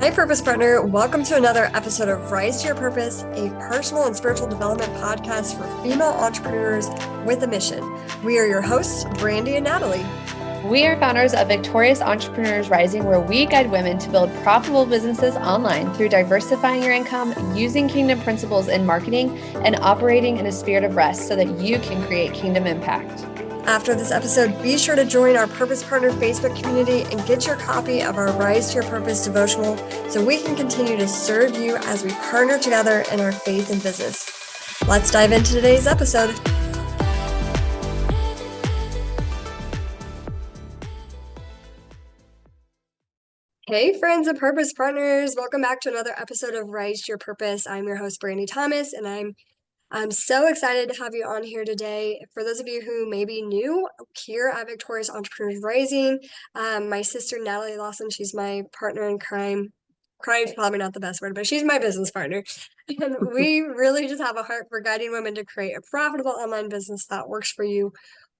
Hi, Purpose Partner. Welcome to another episode of Rise to Your Purpose, a personal and spiritual development podcast for female entrepreneurs with a mission. We are your hosts, Brandie and Natalie. We are founders of Victorious Entrepreneurs Rising, where we guide women to build profitable businesses online through diversifying your income, using kingdom principles in marketing, and operating in a spirit of rest so that you can create kingdom impact. After this episode, be sure to join our Purpose Partner Facebook community and get your copy of our Rise to Your Purpose devotional so we can continue to serve you as we partner together in our faith and business. Let's dive into today's episode. Hey, friends of Purpose Partners. Welcome back to another episode of Rise to Your Purpose. I'm your host, Brandie Thomas, and I'm so excited to have you on here today. For those of you who may be new here at Victorious Entrepreneurs Rising, my sister Natalie Lawson, she's my partner in crime. Crime is probably not the best word, but she's my business partner. And we really just have a heart for guiding women to create a profitable online business that works for you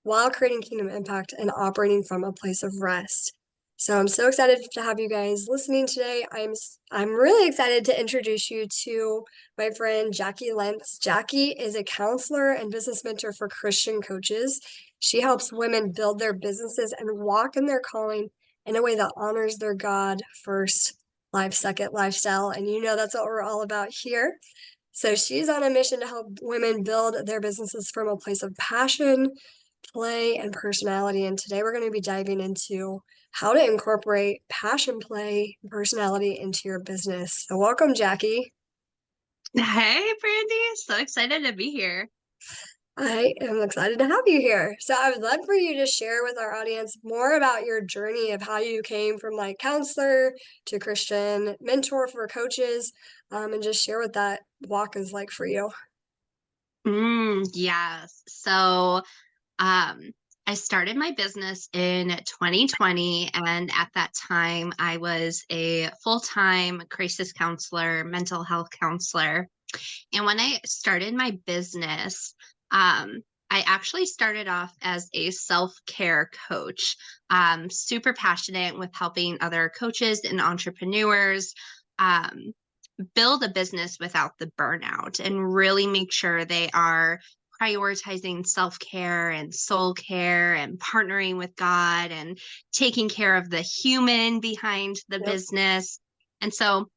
while creating kingdom impact and operating from a place of rest. So I'm so excited to have you guys listening today. I'm really excited to introduce you to my friend Jackie Lentz. Jackie is a counselor and business mentor for Christian coaches. She helps women build their businesses and walk in their calling in a way that honors their God first, life second lifestyle. And you know that's what we're all about here. So she's on a mission to help women build their businesses from a place of passion, play, and personality. And today we're going to be diving into how to incorporate passion, play, and personality into your business. So welcome, Jackie. Hey, Brandie. So excited to be here. I am excited to have you here. So I would love for you to share with our audience more about your journey of how you came from like counselor to Christian mentor for coaches, and just share what that walk is like for you. Yes. So, I started my business in 2020, and at that time, I was a full-time crisis counselor, mental health counselor. And when I started my business, I actually started off as a self-care coach, super passionate with helping other coaches and entrepreneurs build a business without the burnout and really make sure they are prioritizing self-care and soul care and partnering with God and taking care of the human behind the business. And so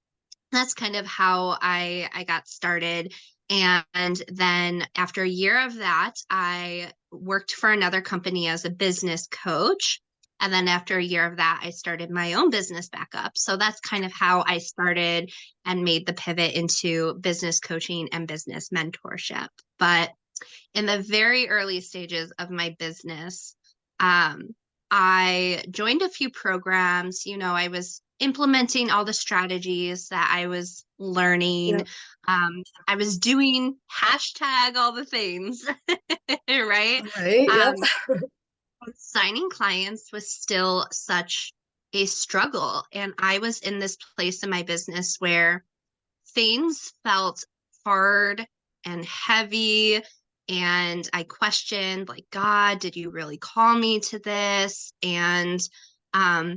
that's kind of how I got started. And then after a year of that, I worked for another company as a business coach. And then after a year of that, I started my own business back up. So that's kind of how I started and made the pivot into business coaching and business mentorship. But in the very early stages of my business, I joined a few programs. You know, I was implementing all the strategies that I was learning. I was doing hashtag all the things, right? Right. Signing clients was still such a struggle. And I was in this place in my business where things felt hard and heavy. And I questioned, like, God, did you really call me to this? And I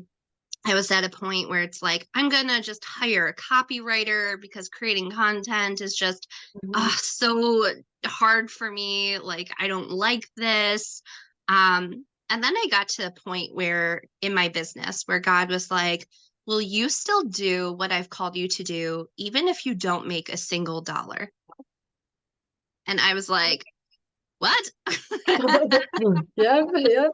was at a point where it's like, I'm going to just hire a copywriter because creating content is just so hard for me. Like, I don't like this. And then I got to a point where in my business where God was like, will you still do what I've called you to do, even if you don't make a single dollar? And I was like, what? Yep.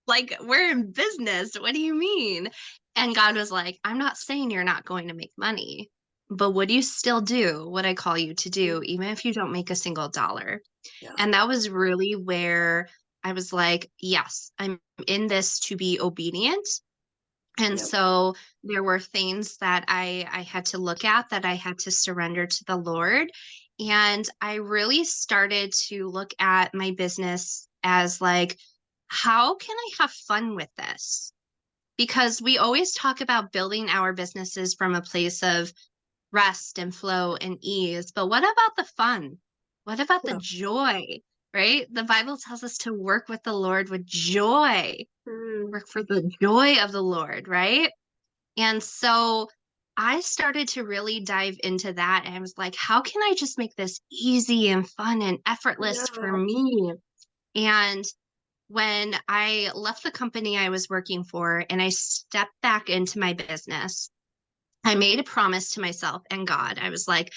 Like, we're in business. What do you mean? And God was like, I'm not saying you're not going to make money, but would you still do what I call you to do, even if you don't make a single dollar? Yeah. And that was really where I was like, yes, I'm in this to be obedient. And so there were things that I had to look at, that I had to surrender to the Lord. And I really started to look at my business as like, how can I have fun with this? Because we always talk about building our businesses from a place of rest and flow and ease. But what about the fun? What about the joy, right? The Bible tells us to work with the Lord with joy. Work for the joy of the Lord, right? And so I started to really dive into that. And I was like, how can I just make this easy and fun and effortless for Yeah. me? And when I left the company I was working for and I stepped back into my business, I made a promise to myself and God. I was like,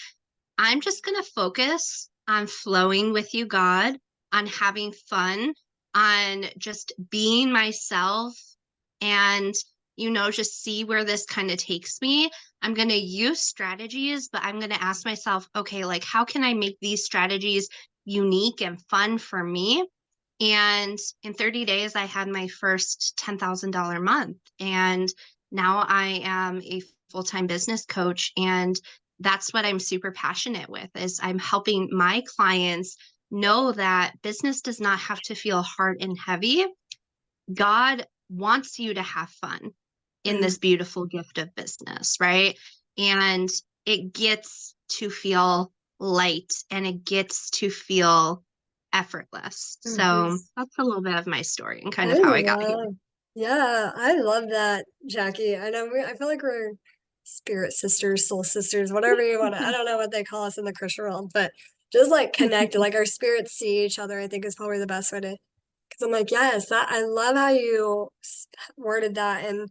I'm just going to focus on flowing with you, God, on having fun, on just being myself and, just see where this kind of takes me. I'm going to use strategies, but I'm going to ask myself, okay, like, how can I make these strategies unique and fun for me? And in 30 days, I had my first $10,000 month. And now I am a full-time business coach. And that's what I'm super passionate with is I'm helping my clients know that business does not have to feel hard and heavy. God wants you to have fun in Mm, this beautiful gift of business, right? And it gets to feel light and it gets to feel effortless. mhm. So that's a little bit of my story and kind I of how I got here. love, yeah, I love that, Jackie. I know I feel like we're spirit sisters, soul sisters, whatever you want to, I don't know what they call us in the Christian world, but just like connected, like our spirits see each other, I think is probably the best way to, because I'm like, yes, that, I love how you worded that. And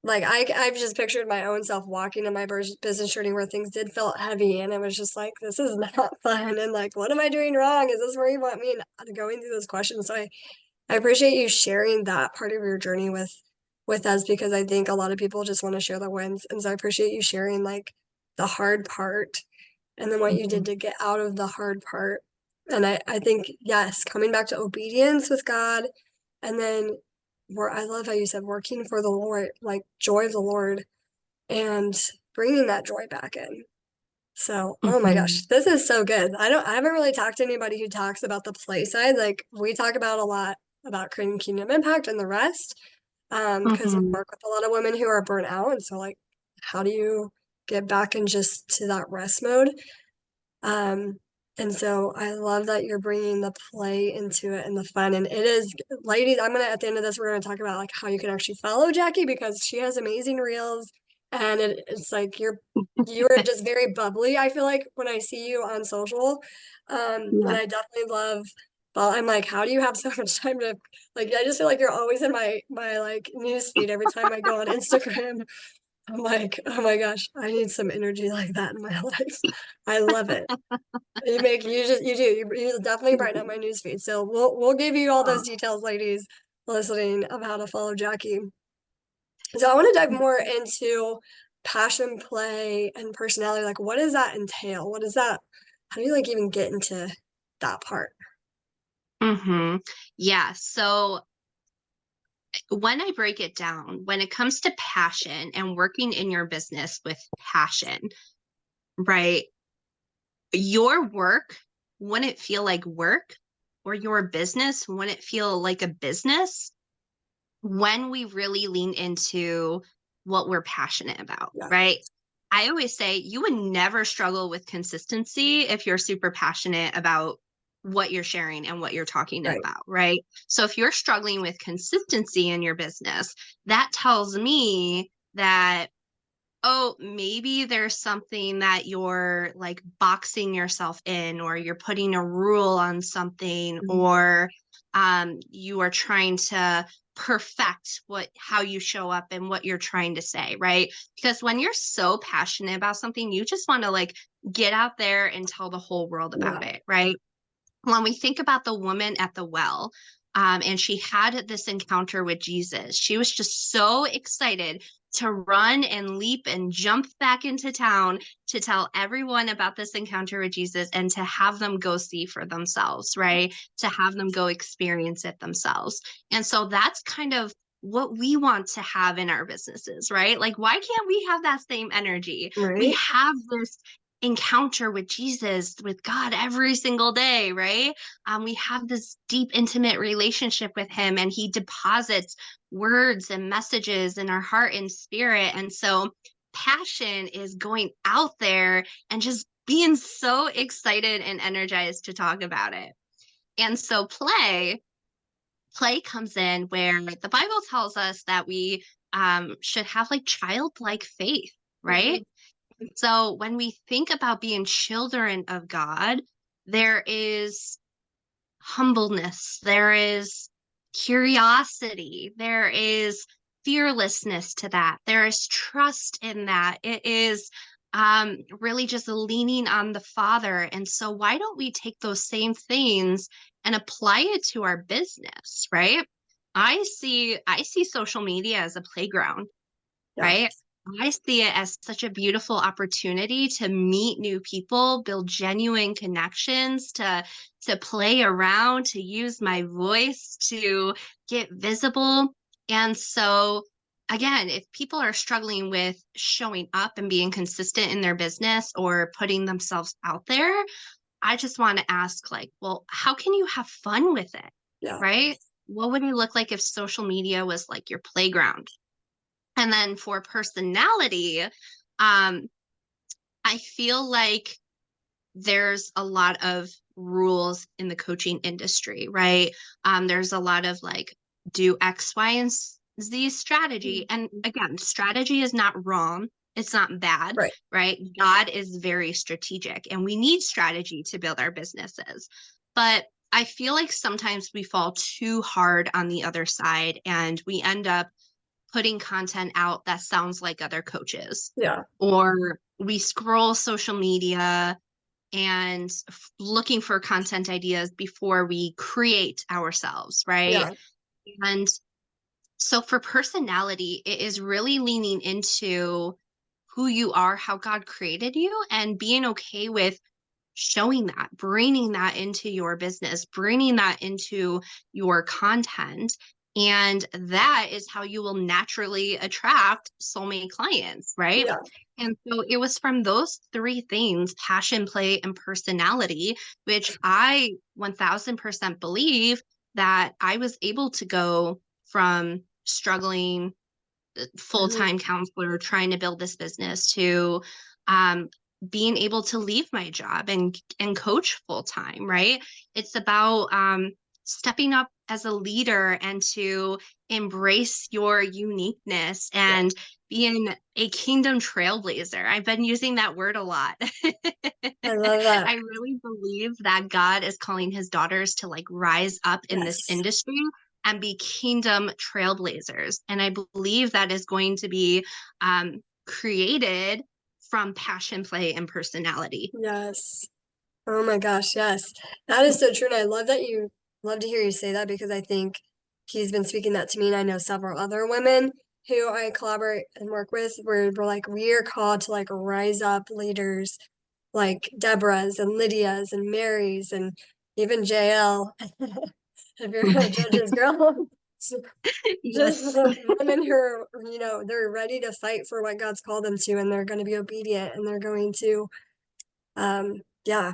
like, I've just pictured my own self walking in my business journey where things did feel heavy and it was just like, this is not fun. And like, what am I doing wrong? Is this where you want me? And going through those questions. So I appreciate you sharing that part of your journey with us because I think a lot of people just want to share the wins. And so I appreciate you sharing like the hard part and then what you did Mhm. to get out of the hard part. And I think, yes, coming back to obedience with God and then where I love how you said working for the Lord, like joy of the Lord and bringing that joy back in. So, oh my gosh, Mhm. this is so good. I haven't really talked to anybody who talks about the play side. Like we talk about a lot about creating kingdom impact and the rest. Because we Mhm. work with a lot of women who are burnt out. And so like, how do you get back in just to that rest mode? Um, and so I love that you're bringing the play into it and the fun. And it is, ladies, at the end of this, we're gonna talk about like how you can actually follow Jackie because she has amazing reels, and it's like you're just very bubbly. I feel like when I see you on social, and Yeah. I definitely love. Well, I'm like, how do you have so much time to like? I just feel like you're always in my like news feed every time I go on Instagram. I'm like, oh my gosh, I need some energy like that in my life. I love it. You definitely brighten up my newsfeed. So we'll give you all those details, ladies listening, of how to follow Jackie. So I want to dive more into passion play and personality. Like what does that entail? What is that? How do you like even get into that part? Mhm. Yeah. So when I break it down, when it comes to passion and working in your business with passion, right? Your work wouldn't feel like work, or your business wouldn't feel like a business when we really lean into what we're passionate about, Yeah, right? I always say you would never struggle with consistency if you're super passionate about what you're sharing and what you're talking right. about, right? So if you're struggling with consistency in your business, that tells me that, oh, maybe there's something that you're like boxing yourself in, or you're putting a rule on something, Mhm. or you are trying to perfect how you show up and what you're trying to say, right? Because when you're so passionate about something, you just want to like get out there and tell the whole world about Yeah, it, right? When we think about the woman at the well, and she had this encounter with Jesus, she was just so excited to run and leap and jump back into town to tell everyone about this encounter with Jesus and to have them go see for themselves, right? To have them go experience it themselves. And so that's kind of what we want to have in our businesses, right? Like, why can't we have that same energy? We right. have this encounter with Jesus, with God every single day, right? We have this deep, intimate relationship with Him, and He deposits words and messages in our heart and spirit. And so, passion is going out there and just being so excited and energized to talk about it. And so, play comes in where the Bible tells us that we should have like childlike faith. right? So when we think about being children of God, there is humbleness, there is curiosity, there is fearlessness to that, there is trust in that. It is really just leaning on the Father. And so, why don't we take those same things and apply it to our business, right? I see social media as a playground, Yeah. right? I see it as such a beautiful opportunity to meet new people, build genuine connections, to play around, to use my voice, to get visible. And so again, if people are struggling with showing up and being consistent in their business or putting themselves out there, I just want to ask, like, well, how can you have fun with it? Yeah. Right? What would it look like if social media was like your playground? And then for personality, I feel like there's a lot of rules in the coaching industry, right? There's a lot of like, do X, Y, and Z strategy. And again, strategy is not wrong. It's not bad, Right. right? God is very strategic, and we need strategy to build our businesses. But I feel like sometimes we fall too hard on the other side, and we end up putting content out that sounds like other coaches, Yeah. or we scroll social media and looking for content ideas before we create ourselves, right? Yeah. And so for personality, it is really leaning into who you are, how God created you, and being okay with showing that, bringing that into your business, bringing that into your content. And that is how you will naturally attract soulmate clients, right? Yeah. And so it was from those three things, passion, play, and personality, which I 1000% believe that I was able to go from struggling Mhm. full-time counselor trying to build this business to um, being able to leave my job and coach full-time, right? It's about stepping up as a leader and to embrace your uniqueness Yeah. and being a kingdom trailblazer. I've been using that word a lot. I love that. I really believe that God is calling his daughters to like rise up in this Yes. industry and be kingdom trailblazers. And I believe that is going to be created from passion, play, and personality. Yes. Oh my gosh, yes. That is so true. And I love to hear you say that because I think he's been speaking that to me. And I know several other women who I collaborate and work with where we're like, we are called to like rise up leaders like Deborah's and Lydia's and Mary's and even JL, if you're a judge's girl. Just Yes. women who are, they're ready to fight for what God's called them to, and they're going to be obedient and they're going to, yeah,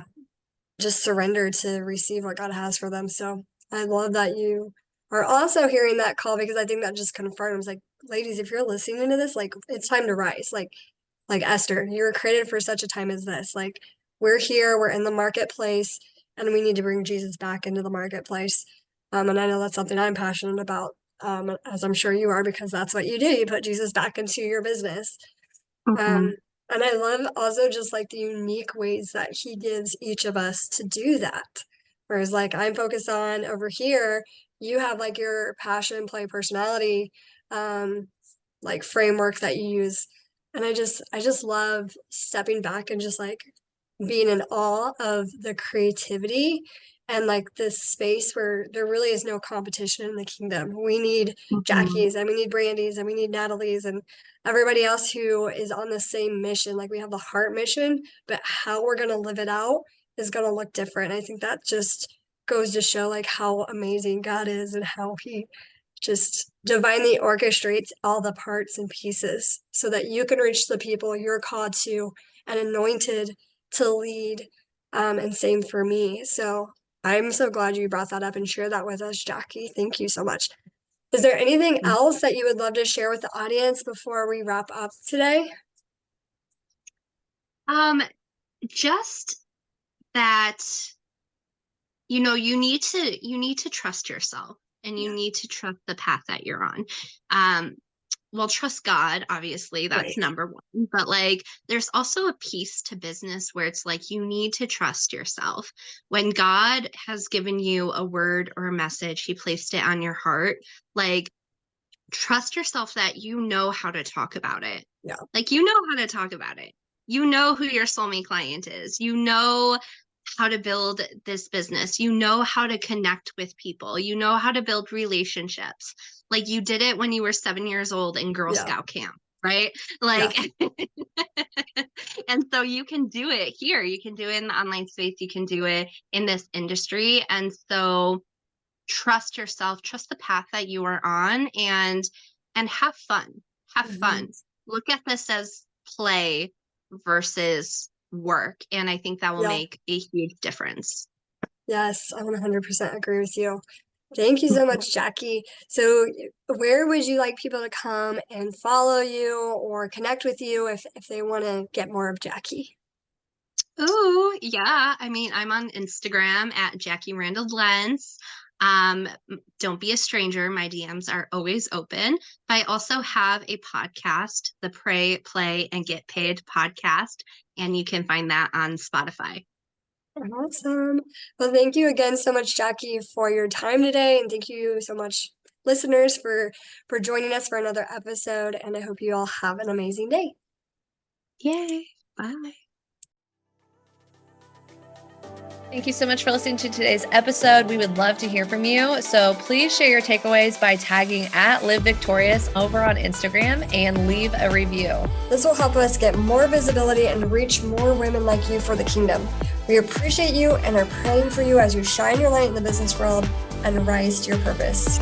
just surrender to receive what God has for them. So I love that you are also hearing that call because I think that just confirms, like, ladies, if you're listening to this, like, it's time to rise. Like Esther, you were created for such a time as this. Like, we're here, we're in the marketplace, and we need to bring Jesus back into the marketplace. And I know that's something I'm passionate about, as I'm sure you are, because that's what you do. You put Jesus back into your business. Mhm. Um, and I love also just like the unique ways that he gives each of us to do that. Whereas like I'm focused on over here, you have like your passion, play, personality, um, like framework that you use. And I just love stepping back and just like being in awe of the creativity and like this space where there really is no competition in the kingdom. We need Mhm. Jackie's and we need Brandy's and we need Natalie's and everybody else who is on the same mission. Like we have the heart mission, but how we're going to live it out is going to look different. I think that just goes to show like how amazing God is and how he just divinely orchestrates all the parts and pieces so that you can reach the people you're called to and anointed to lead. And same for me. So I'm so glad you brought that up and shared that with us, Jackie. Thank you so much. Is there anything else that you would love to share with the audience before we wrap up today? Um, just that, you need to trust yourself and you Yeah. need to trust the path that you're on. Um, well, trust God, obviously, that's Right. number one. But like, there's also a piece to business where it's like you need to trust yourself. When God has given you a word or a message, He placed it on your heart, like, trust yourself that you know how to talk about it. Yeah. Like, you know how to talk about it. You know who your soulmate client is. You know how to build this business. You know how to connect with people. You know how to build relationships. Like you did it when you were 7 years old in Girl Yeah. Scout camp, right? Yeah. Like, and so you can do it here. You can do it in the online space. You can do it in this industry. And so trust yourself, trust the path that you are on, and have fun. Have Mhm. fun. Look at this as play versus work, and I think that will Yeah. make a huge difference. Yes, I 100% agree with you. Thank you so much, Jackie. So, where would you like people to come and follow you or connect with you if they want to get more of Jackie? Oh, yeah. I mean, I'm on Instagram at Jackie Lentz. Don't be a stranger. My DMs are always open. I also have a podcast, the Pray, Play, and Get Paid podcast, and you can find that on Spotify. Awesome. Well, thank you again so much, Jackie, for your time today, and thank you so much, listeners, for joining us for another episode. And I hope you all have an amazing day. Yay. Bye. Thank you so much for listening to today's episode. We would love to hear from you. So please share your takeaways by tagging at Live Victorious over on Instagram and leave a review. This will help us get more visibility and reach more women like you for the kingdom. We appreciate you and are praying for you as you shine your light in the business world and rise to your purpose.